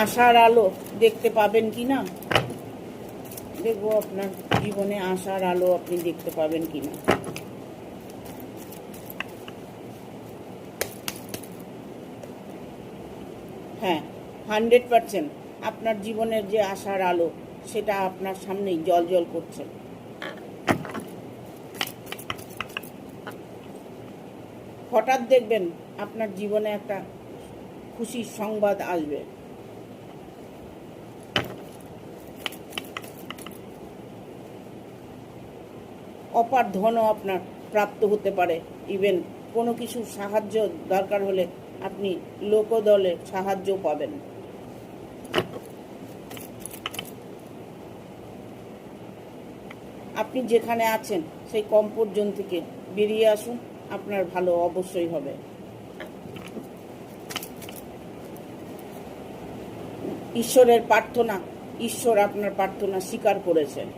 আশার আলো দেখতে পাবেন কি না, দেখবো আপনার জীবনে আশার আলো আপনি দেখতে পাবেন কি না। হ্যাঁ, 100% আপনার জীবনের যে আশার আলো সেটা আপনার সামনেই জ্বলজ্বল করছে। হঠাৎ দেখবেন আপনার জীবনে একটা খুশির সংবাদ আসবে। অপার ধনও আপনার প্রাপ্ত হতে পারে। ইভেন কোনো কিছু সাহায্য দরকার হলে আপনি লোকদলে সাহায্য পাবেন। আপনি যেখানে আছেন সেই কমফোর্ট জোন থেকে বেরিয়ে আসুন, আপনার ভালো অবশ্যই হবে। ঈশ্বরের প্রার্থনা, ঈশ্বর আপনার প্রার্থনা স্বীকার করেছেন।